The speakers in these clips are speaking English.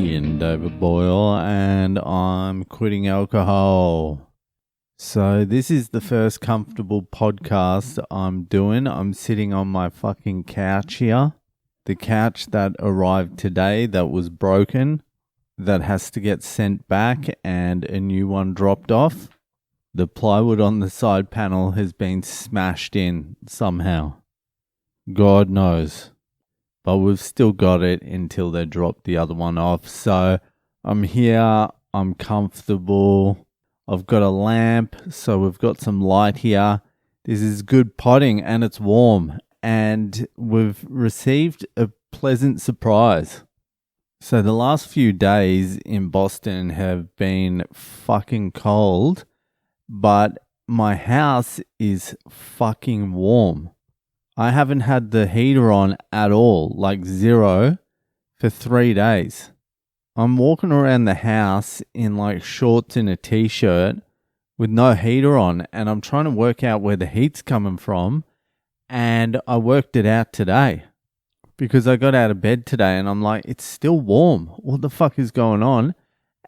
Ian David Boyle, and I'm quitting alcohol. So this is the first comfortable podcast I'm doing. I'm sitting on my fucking couch here. The couch that arrived today that was broken, that has to get sent back and a new one dropped off. The plywood on the side panel has been smashed in somehow. God knows. But we've still got it until they drop the other one off. So I'm here, I'm comfortable. I've got a lamp, so we've got some light here. This is good potting and it's warm. And we've received a pleasant surprise. So the last few days in Boston have been fucking cold, but my house is fucking warm. I haven't had the heater on at all, like zero, for 3 days. I'm walking around the house in like shorts and a t-shirt with no heater on, and I'm trying to work out where the heat's coming from, and I worked it out today. Because I got out of bed today and I'm like, it's still warm. What the fuck is going on?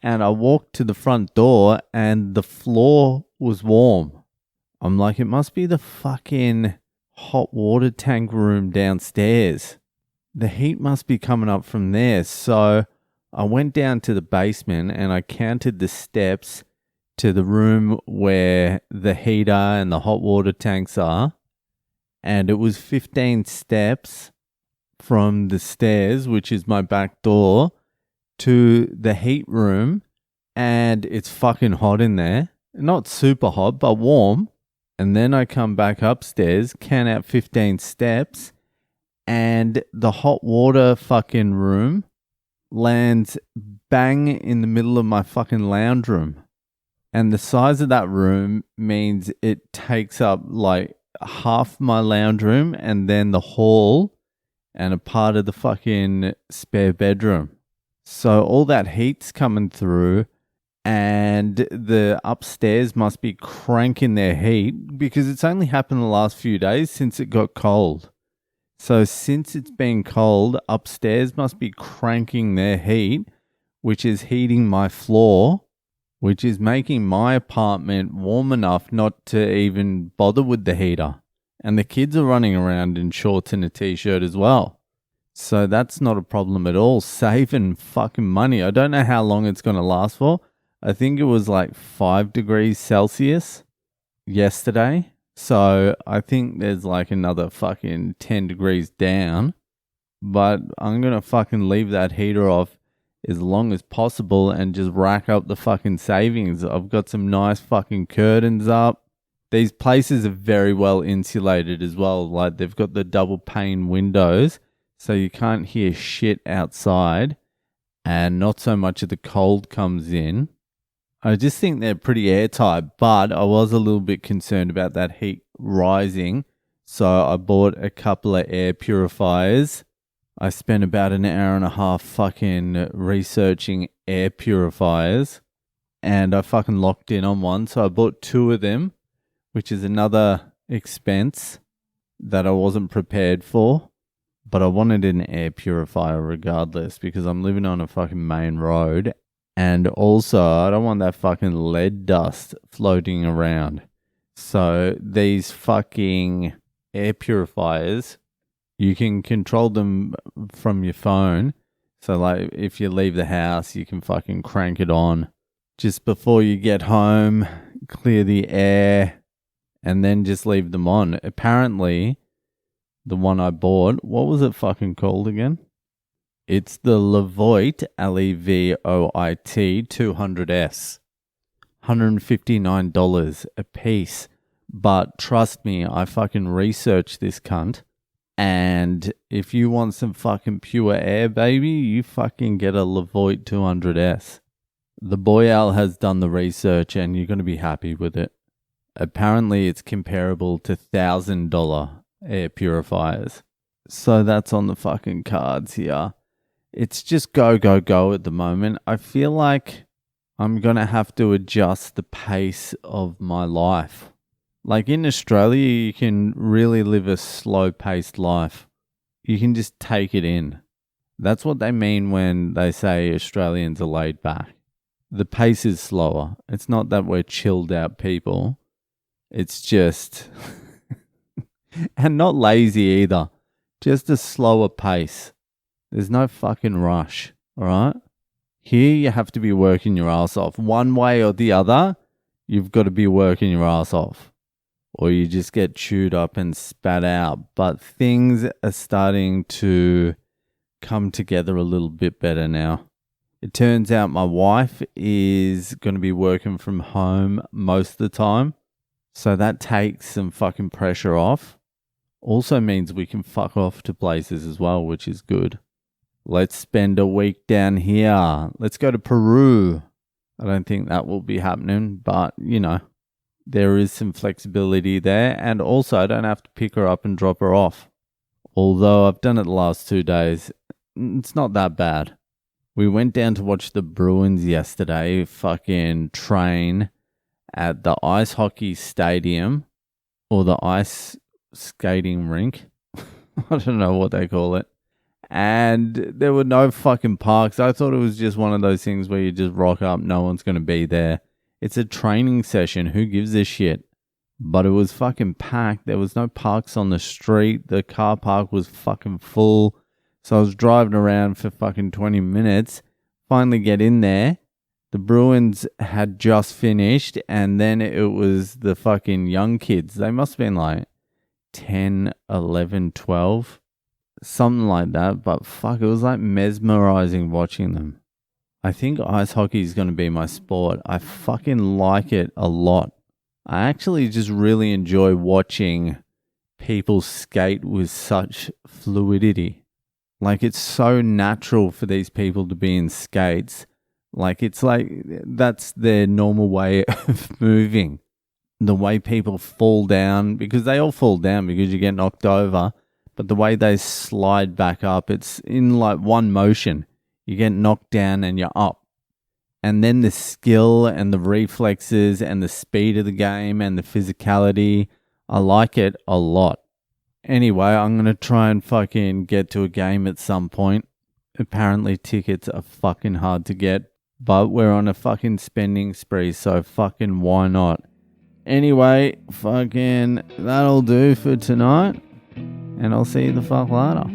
And I walked to the front door and the floor was warm. I'm like, it must be the fucking hot water tank room downstairs. The heat must be coming up from there. So I went down to the basement and I counted the steps to the room where the heater and the hot water tanks are. And it was 15 steps from the stairs, which is my back door, to the heat room, and it's fucking hot in there. Not super hot, but warm. And then I come back upstairs, count out 15 steps, and the hot water fucking room lands bang in the middle of my fucking lounge room. And the size of that room means it takes up like half my lounge room and then the hall and a part of the fucking spare bedroom. So all that heat's coming through and the upstairs must be cranking their heat because it's only happened the last few days since it got cold. So since it's been cold, upstairs must be cranking their heat, which is heating my floor, which is making my apartment warm enough not to even bother with the heater. And the kids are running around in shorts and a t-shirt as well. So that's not a problem at all. Saving fucking money. I don't know how long it's going to last for. I think it was like 5 degrees Celsius yesterday. So I think there's like another fucking 10 degrees down. But I'm going to fucking leave that heater off as long as possible and just rack up the fucking savings. I've got some nice fucking curtains up. These places are very well insulated as well. Like they've got the double pane windows so you can't hear shit outside and not so much of the cold comes in. I just think they're pretty airtight, but I was a little bit concerned about that heat rising. So I bought a couple of air purifiers. I spent about an hour and a half fucking researching air purifiers and I fucking locked in on one. So I bought 2 of them, which is another expense that I wasn't prepared for. But I wanted an air purifier regardless because I'm living on a fucking main road. And also, I don't want that fucking lead dust floating around. So these fucking air purifiers, you can control them from your phone. So like if you leave the house, you can fucking crank it on just before you get home, clear the air, and then just leave them on. Apparently, the one I bought, what was it fucking called again? It's the Levoit, Levoit 200S. $159 a piece. But trust me, I fucking researched this cunt. And if you want some fucking pure air, baby, you fucking get a Levoit 200S. The Boyle has done the research and you're going to be happy with it. Apparently, it's comparable to $1,000 air purifiers. So that's on the fucking cards here. It's just go, go, go at the moment. I feel like I'm going to have to adjust the pace of my life. Like in Australia, you can really live a slow-paced life. You can just take it in. That's what they mean when they say Australians are laid back. The pace is slower. It's not that we're chilled out people. It's just, and not lazy either, just a slower pace. There's no fucking rush, all right? Here you have to be working your ass off. One way or the other, you've got to be working your ass off. Or you just get chewed up and spat out. But things are starting to come together a little bit better now. It turns out my wife is going to be working from home most of the time. So that takes some fucking pressure off. Also means we can fuck off to places as well, which is good. Let's spend a week down here. Let's go to Peru. I don't think that will be happening, but you know, there is some flexibility there. And also, I don't have to pick her up and drop her off. Although I've done it the last 2 days, it's not that bad. We went down to watch the Bruins yesterday fucking train at the ice hockey stadium or the ice skating rink. I don't know what they call it. And there were no fucking parks. I thought it was just one of those things where you just rock up, no one's going to be there. It's a training session. Who gives a shit? But it was fucking packed. There was no parks on the street. The car park was fucking full. So I was driving around for fucking 20 minutes. Finally get in there. The Bruins had just finished. And then it was the fucking young kids. They must have been like 10, 11, 12. Something like that. But fuck, it was like mesmerizing watching them. I think ice hockey is going to be my sport. I fucking like it a lot. I actually just really enjoy watching people skate with such fluidity. Like, it's so natural for these people to be in skates. Like, it's like that's their normal way of moving. The way people fall down, because they all fall down because you get knocked over. But the way they slide back up, it's in like one motion. You get knocked down and you're up. And then the skill and the reflexes and the speed of the game and the physicality, I like it a lot. Anyway, I'm going to try and fucking get to a game at some point. Apparently tickets are fucking hard to get, but we're on a fucking spending spree, so fucking why not? Anyway, fucking that'll do for tonight, and I'll see you the fuck later.